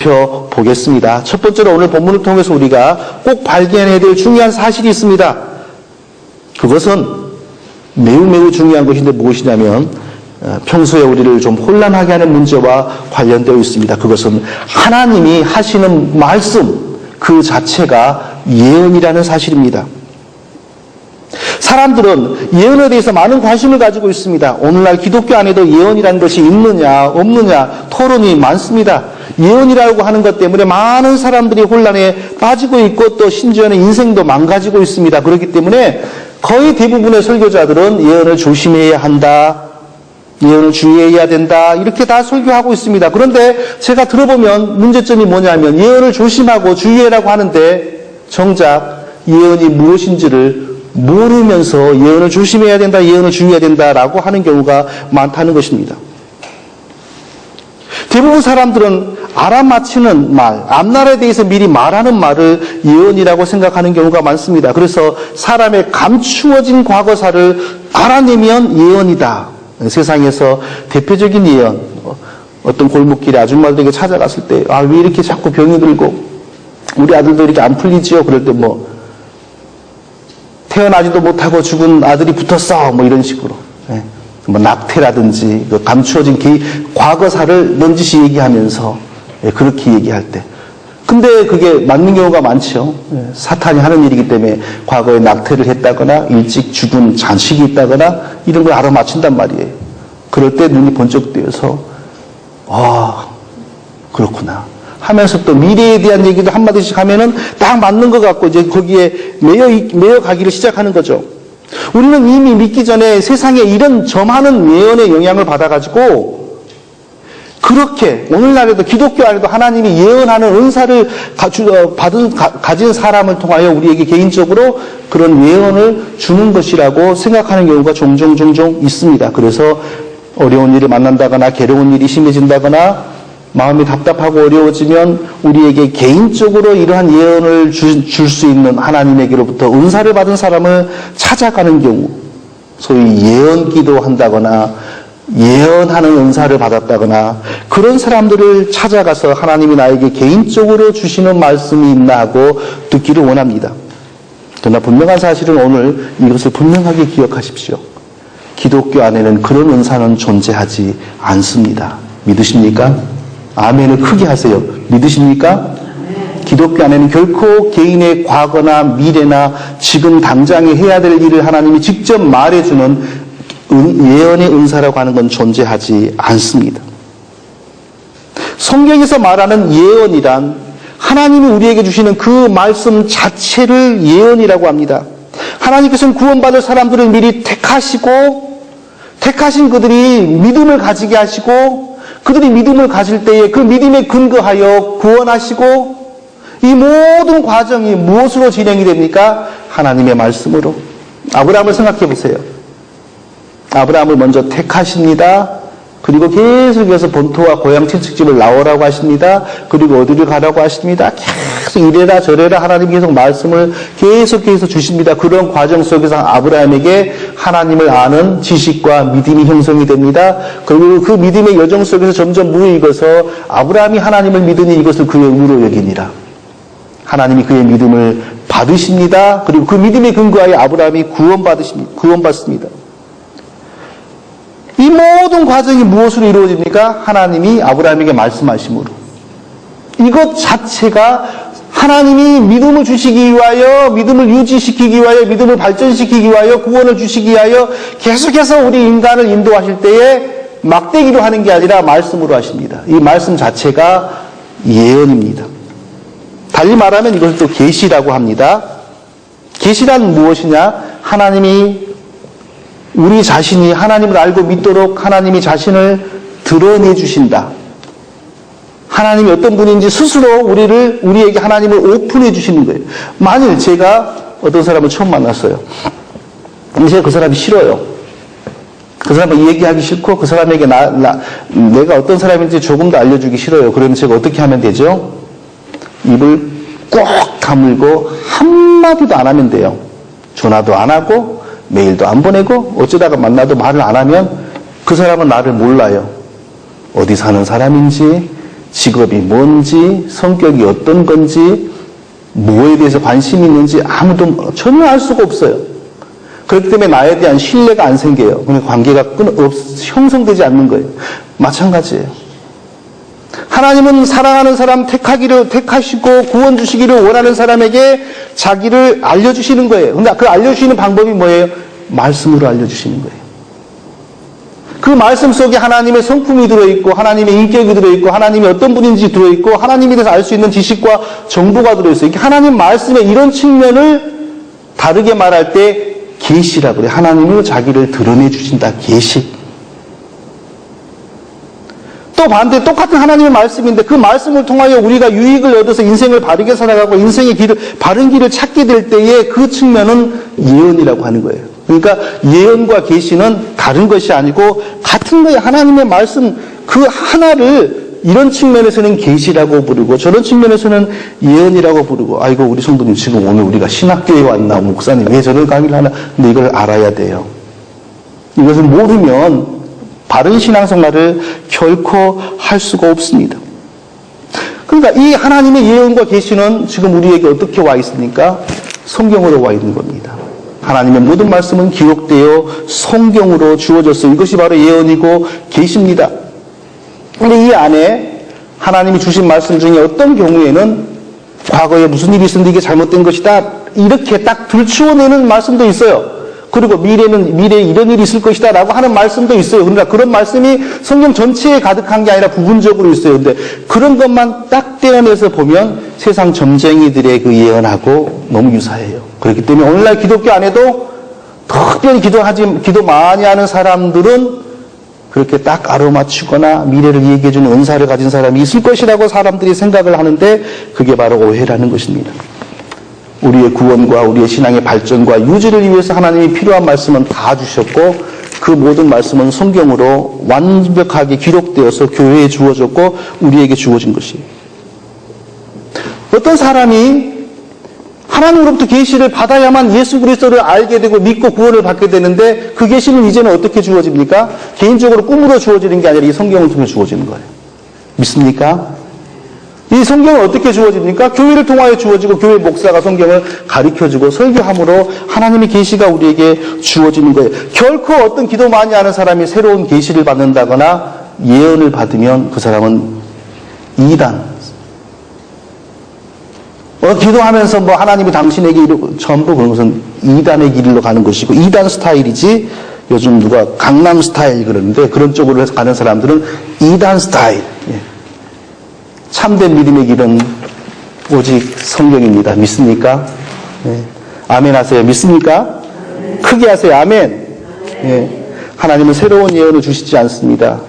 살펴보겠습니다. 첫 번째로 오늘 본문을 통해서 우리가 꼭 발견해야 될 중요한 사실이 있습니다. 그것은 매우 중요한 것인데 무엇이냐면 평소에 우리를 좀 혼란하게 하는 문제와 관련되어 있습니다. 그것은 하나님이 하시는 말씀 그 자체가 예언이라는 사실입니다. 사람들은 예언에 대해서 많은 관심을 가지고 있습니다. 오늘날 기독교 안에도 예언이라는 것이 있느냐 없느냐 토론이 많습니다. 예언이라고 하는 것 때문에 많은 사람들이 혼란에 빠지고 있고 또 심지어는 인생도 망가지고 있습니다. 그렇기 때문에 거의 대부분의 설교자들은 예언을 조심해야 한다, 예언을 주의해야 된다 이렇게 다 설교하고 있습니다. 그런데 제가 들어보면 문제점이 뭐냐면 예언을 조심하고 주의해라고 하는데 정작 예언이 무엇인지를 모르면서 예언을 조심해야 된다, 예언을 주의해야 된다라고 하는 경우가 많다는 것입니다. 대부분 사람들은 알아맞히는 말, 앞날에 대해서 미리 말하는 말을 예언이라고 생각하는 경우가 많습니다. 그래서 사람의 감추어진 과거사를 알아내면 예언이다. 세상에서 대표적인 예언, 어떤 골목길에 아줌마들에게 찾아갔을 때 왜 이렇게 자꾸 병이 들고 우리 아들도 이렇게 안 풀리지요? 그럴 때 태어나지도 못하고 죽은 아들이 붙었어 이런 식으로 낙태라든지 감추어진 과거사를 넌지시 얘기하면서 그렇게 얘기할 때 근데 그게 맞는 경우가 많죠. 사탄이 하는 일이기 때문에 과거에 낙태를 했다거나 일찍 죽은 자식이 있다거나 이런 걸 알아맞힌단 말이에요. 그럴 때 눈이 번쩍 뜨여서 그렇구나 하면서 또 미래에 대한 얘기도 한마디씩 하면은 딱 맞는 것 같고 이제 거기에 매여 가기를 시작하는 거죠. 우리는 이미 믿기 전에 세상에 이런 많은 예언의 영향을 받아가지고 그렇게 오늘날에도 기독교 안에도 하나님이 예언하는 은사를 가진 사람을 통하여 우리에게 개인적으로 그런 예언을 주는 것이라고 생각하는 경우가 종종 있습니다. 그래서 어려운 일을 만난다거나 괴로운 일이 심해진다거나 마음이 답답하고 어려워지면 우리에게 개인적으로 이러한 예언을 줄 수 있는 하나님에게로부터 은사를 받은 사람을 찾아가는 경우 소위 예언기도 한다거나 예언하는 은사를 받았다거나 그런 사람들을 찾아가서 하나님이 나에게 개인적으로 주시는 말씀이 있나 하고 듣기를 원합니다. 그러나 분명한 사실은 오늘 이것을 분명하게 기억하십시오. 기독교 안에는 그런 은사는 존재하지 않습니다. 믿으십니까? 아멘을 크게 하세요. 믿으십니까? 기독교 안에는 결코 개인의 과거나 미래나 지금 당장에 해야 될 일을 하나님이 직접 말해주는 예언의 은사라고 하는 건 존재하지 않습니다. 성경에서 말하는 예언이란 하나님이 우리에게 주시는 그 말씀 자체를 예언이라고 합니다. 하나님께서는 구원받을 사람들을 미리 택하시고 택하신 그들이 믿음을 가지게 하시고 그들이 믿음을 가질 때에 그 믿음에 근거하여 구원하시고 이 모든 과정이 무엇으로 진행이 됩니까? 하나님의 말씀으로. 아브라함을 생각해 보세요. 아브라함을 먼저 택하십니다. 그리고 계속해서 본토와 고향 친척집을 나오라고 하십니다. 그리고 어디를 가라고 하십니다. 계속 이래라 저래라 하나님 계속 말씀을 계속해서 주십니다. 그런 과정 속에서 아브라함에게 하나님을 아는 지식과 믿음이 형성이 됩니다. 그리고 그 믿음의 여정 속에서 점점 무익어서 아브라함이 하나님을 믿으니 이것을 그의 의로 여기니라. 하나님이 그의 믿음을 받으십니다. 그리고 그 믿음에 근거하여 아브라함이 구원받습니다. 이 모든 과정이 무엇으로 이루어집니까? 하나님이 아브라함에게 말씀하심으로. 이것 자체가 하나님이 믿음을 주시기 위하여, 믿음을 유지시키기 위하여, 믿음을 발전시키기 위하여, 구원을 주시기 위하여 계속해서 우리 인간을 인도하실 때에 막대기로 하는 게 아니라 말씀으로 하십니다. 이 말씀 자체가 예언입니다. 달리 말하면 이것을 또 계시라고 합니다. 계시란 무엇이냐? 하나님이 우리 자신이 하나님을 알고 믿도록 하나님이 자신을 드러내 주신다. 하나님이 어떤 분인지 스스로 우리에게 하나님을 오픈해 주시는 거예요. 만일 제가 어떤 사람을 처음 만났어요. 근데 제가 그 사람이 싫어요. 그 사람을 얘기하기 싫고 그 사람에게 내가 어떤 사람인지 조금 더 알려주기 싫어요. 그러면 제가 어떻게 하면 되죠? 입을 꼭 다물고 한마디도 안 하면 돼요. 전화도 안 하고 메일도 안 보내고 어쩌다가 만나도 말을 안 하면 그 사람은 나를 몰라요. 어디 사는 사람인지 직업이 뭔지, 성격이 어떤 건지, 뭐에 대해서 관심이 있는지 아무도 전혀 알 수가 없어요. 그렇기 때문에 나에 대한 신뢰가 안 생겨요. 그러니까 관계가 형성되지 않는 거예요. 마찬가지예요. 하나님은 사랑하는 사람 택하시고 구원 주시기를 원하는 사람에게 자기를 알려주시는 거예요. 근데 그 알려주시는 방법이 뭐예요? 말씀으로 알려주시는 거예요. 그 말씀 속에 하나님의 성품이 들어있고 하나님의 인격이 들어있고 하나님이 어떤 분인지 들어있고 하나님에 대해서 알 수 있는 지식과 정보가 들어있어요. 하나님 말씀의 이런 측면을 다르게 말할 때 계시라고 그래요. 하나님이 자기를 드러내 주신다. 계시. 또 반대 똑같은 하나님의 말씀인데 그 말씀을 통하여 우리가 유익을 얻어서 인생을 바르게 살아가고 인생의 바른 길을 찾게 될 때에 그 측면은 예언이라고 하는 거예요. 그러니까 예언과 계시는 다른 것이 아니고 같은 거예요. 하나님의 말씀 그 하나를 이런 측면에서는 계시라고 부르고 저런 측면에서는 예언이라고 부르고 아이고 우리 성도님 지금 오늘 우리가 신학교에 왔나 목사님 왜 저런 강의를 하나 근데 이걸 알아야 돼요. 이것을 모르면 바른 신앙생활을 결코 할 수가 없습니다. 그러니까 이 하나님의 예언과 계시는 지금 우리에게 어떻게 와 있습니까? 성경으로 와 있는 겁니다. 하나님의 모든 말씀은 기록되어 성경으로 주어졌어요. 이것이 바로 예언이고 계시입니다. 그런데 이 안에 하나님이 주신 말씀 중에 어떤 경우에는 과거에 무슨 일이 있었는데 이게 잘못된 것이다 이렇게 딱 들추어내는 말씀도 있어요. 그리고 미래에 이런 일이 있을 것이다 라고 하는 말씀도 있어요. 그러니까 그런 말씀이 성경 전체에 가득한 게 아니라 부분적으로 있어요. 근데 그런 것만 딱 떼어내서 보면 세상 점쟁이들의 그 예언하고 너무 유사해요. 그렇기 때문에 오늘날 기독교 안에도 특별히 기도 많이 하는 사람들은 그렇게 딱 알아맞추거나 미래를 얘기해주는 은사를 가진 사람이 있을 것이라고 사람들이 생각을 하는데 그게 바로 오해라는 것입니다. 우리의 구원과 우리의 신앙의 발전과 유지를 위해서 하나님이 필요한 말씀은 다 주셨고 그 모든 말씀은 성경으로 완벽하게 기록되어서 교회에 주어졌고 우리에게 주어진 것이에요. 어떤 사람이 하나님으로부터 계시를 받아야만 예수 그리스도를 알게 되고 믿고 구원을 받게 되는데 그 계시는 이제는 어떻게 주어집니까? 개인적으로 꿈으로 주어지는 게 아니라 이 성경을 통해 주어지는 거예요. 믿습니까? 이 성경은 어떻게 주어집니까? 교회를 통하여 주어지고 교회 목사가 성경을 가르쳐주고 설교함으로 하나님의 계시가 우리에게 주어지는 거예요. 결코 어떤 기도 많이 하는 사람이 새로운 계시를 받는다거나 예언을 받으면 그 사람은 이단. 기도하면서 뭐 하나님이 당신에게 이루고 전부 그런 것은 이단의 길로 가는 것이고 이단 스타일이지 요즘 누가 강남 스타일 그러는데 그런 쪽으로 해서 가는 사람들은 이단 스타일. 참된 믿음의 길은 오직 성경입니다. 믿습니까? 아멘 하세요. 믿습니까? 크게 하세요. 아멘. 하나님은 새로운 예언을 주시지 않습니다.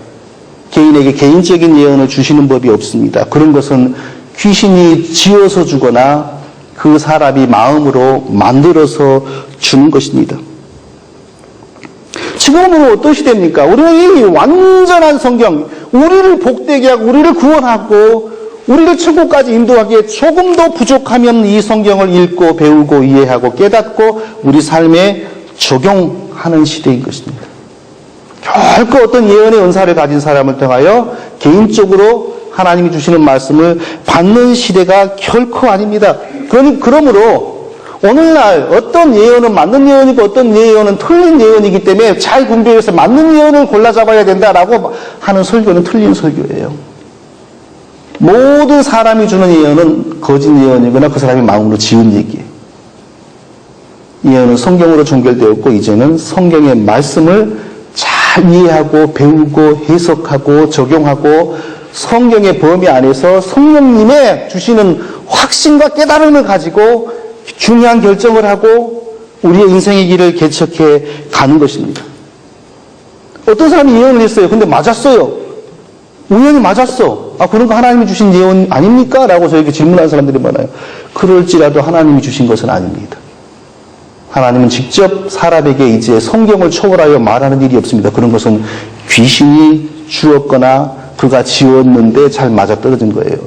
개인에게 개인적인 예언을 주시는 법이 없습니다. 그런 것은 귀신이 지어서 주거나 그 사람이 마음으로 만들어서 주는 것입니다. 지금은 어떤 시대입니까? 우리는 이 완전한 성경, 우리를 복되게 하고 우리를 구원하고 우리를 천국까지 인도하기에 조금도 부족하면 이 성경을 읽고 배우고 이해하고 깨닫고 우리 삶에 적용하는 시대인 것입니다. 결코 어떤 예언의 은사를 가진 사람을 통하여 개인적으로 하나님이 주시는 말씀을 받는 시대가 결코 아닙니다. 그러므로 오늘날 어떤 예언은 맞는 예언이고 어떤 예언은 틀린 예언이기 때문에 잘 분별해서 맞는 예언을 골라 잡아야 된다라고 하는 설교는 틀린 설교예요. 모든 사람이 주는 예언은 거짓 예언이거나 그 사람이 마음으로 지은 얘기예요. 예언은 성경으로 종결되었고 이제는 성경의 말씀을 잘 이해하고 배우고 해석하고 적용하고 성경의 범위 안에서 성령님의 주시는 확신과 깨달음을 가지고 중요한 결정을 하고 우리의 인생의 길을 개척해 가는 것입니다. 어떤 사람이 예언을 했어요. 근데 맞았어요. 우연히 맞았어. 그런 거 하나님이 주신 예언 아닙니까? 라고 저에게 질문하는 사람들이 많아요. 그럴지라도 하나님이 주신 것은 아닙니다. 하나님은 직접 사람에게 이제 성경을 초월하여 말하는 일이 없습니다. 그런 것은 귀신이 주었거나 그가 지웠는데 잘 맞아떨어진 거예요.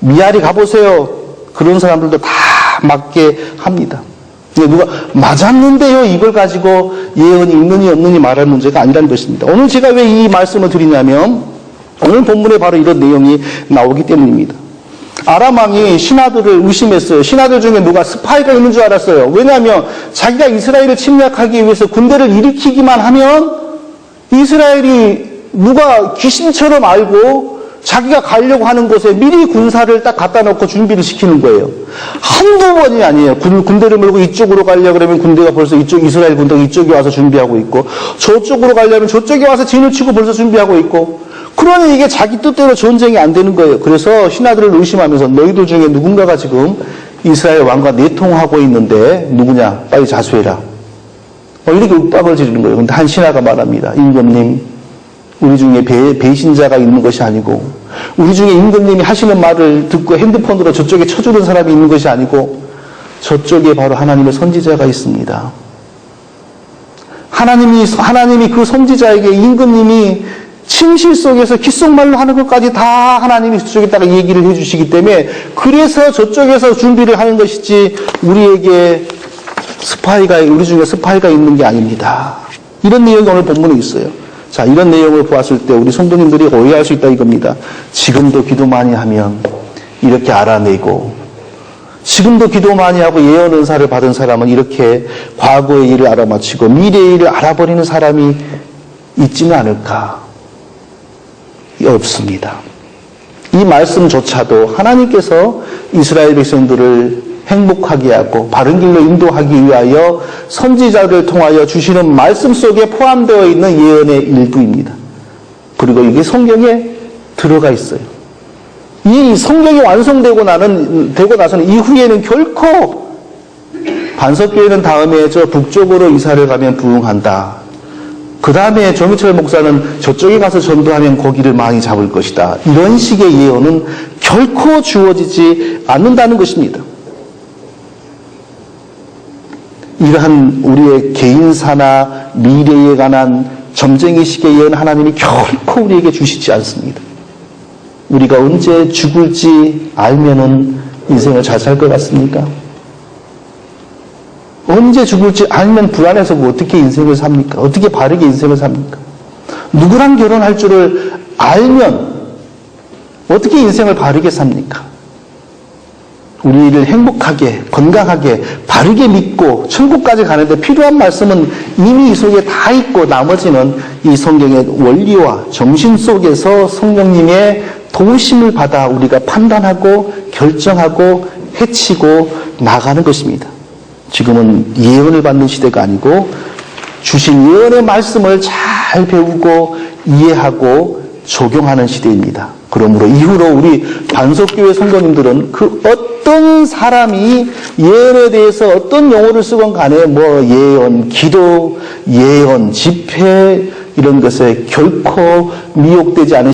미아리 가보세요. 그런 사람들도 다 맞게 합니다. 누가 맞았는데요 이걸 가지고 예언이 있느니 없느니 말할 문제가 아니라는 것입니다. 오늘 제가 왜 이 말씀을 드리냐면 오늘 본문에 바로 이런 내용이 나오기 때문입니다. 아람 왕이 신하들을 의심했어요. 신하들 중에 누가 스파이가 있는 줄 알았어요. 왜냐하면 자기가 이스라엘을 침략하기 위해서 군대를 일으키기만 하면 이스라엘이 누가 귀신처럼 알고 자기가 가려고 하는 곳에 미리 군사를 딱 갖다 놓고 준비를 시키는 거예요. 한두 번이 아니에요. 군대를 몰고 이쪽으로 가려고 그러면 군대가 벌써 이스라엘 군대가 이쪽에 와서 준비하고 있고, 저쪽으로 가려면 저쪽에 와서 진을 치고 벌써 준비하고 있고, 그러니 이게 자기 뜻대로 전쟁이 안 되는 거예요. 그래서 신하들을 의심하면서 너희들 중에 누군가가 지금 이스라엘 왕과 내통하고 있는데 누구냐? 빨리 자수해라. 이렇게 윽박을 지르는 거예요. 근데 한 신하가 말합니다. 임금님, 우리 중에 배신자가 있는 것이 아니고, 우리 중에 임금님이 하시는 말을 듣고 핸드폰으로 저쪽에 쳐주는 사람이 있는 것이 아니고, 저쪽에 바로 하나님의 선지자가 있습니다. 하나님이 그 선지자에게 임금님이 침실 속에서 귓속말로 하는 것까지 다 하나님이 저쪽에다가 얘기를 해주시기 때문에, 그래서 저쪽에서 준비를 하는 것이지 우리에게 우리 중에 스파이가 있는 게 아닙니다. 이런 내용이 오늘 본문에 있어요. 자, 이런 내용을 보았을 때 우리 성도님들이 오해할 수 있다 이겁니다. 지금도 기도 많이 하면 이렇게 알아내고, 지금도 기도 많이 하고 예언 은사를 받은 사람은 이렇게 과거의 일을 알아맞히고 미래의 일을 알아버리는 사람이 있지는 않을까? 없습니다. 이 말씀조차도 하나님께서 이스라엘 백성들을 행복하게 하고 바른 길로 인도하기 위하여 선지자를 통하여 주시는 말씀 속에 포함되어 있는 예언의 일부입니다. 그리고 이게 성경에 들어가 있어요. 이 성경이 완성되고 나서는 이후에는 결코 반석교회는 다음에 저 북쪽으로 이사를 가면 부흥한다. 그 다음에 정희철 목사는 저쪽에 가서 전도하면 고기를 많이 잡을 것이다. 이런 식의 예언은 결코 주어지지 않는다는 것입니다. 이러한 우리의 개인사나 미래에 관한 점쟁이식의 예언 하나님이 결코 우리에게 주시지 않습니다. 우리가 언제 죽을지 알면은 인생을 잘 살 것 같습니까? 언제 죽을지 알면 불안해서 어떻게 인생을 삽니까? 어떻게 바르게 인생을 삽니까? 누구랑 결혼할 줄을 알면 어떻게 인생을 바르게 삽니까? 우리를 행복하게, 건강하게, 바르게 믿고 천국까지 가는데 필요한 말씀은 이미 이 속에 다 있고, 나머지는 이 성경의 원리와 정신 속에서 성령님의 도우심을 받아 우리가 판단하고 결정하고 해치고 나가는 것입니다. 지금은 예언을 받는 시대가 아니고 주신 예언의 말씀을 잘 배우고 이해하고 적용하는 시대입니다. 그러므로 이후로 우리 반석교회 성도님들은 그 어떤 사람이 예언에 대해서 어떤 용어를 쓰건 간에 예언, 기도, 예언, 집회 이런 것에 결코 미혹되지 않은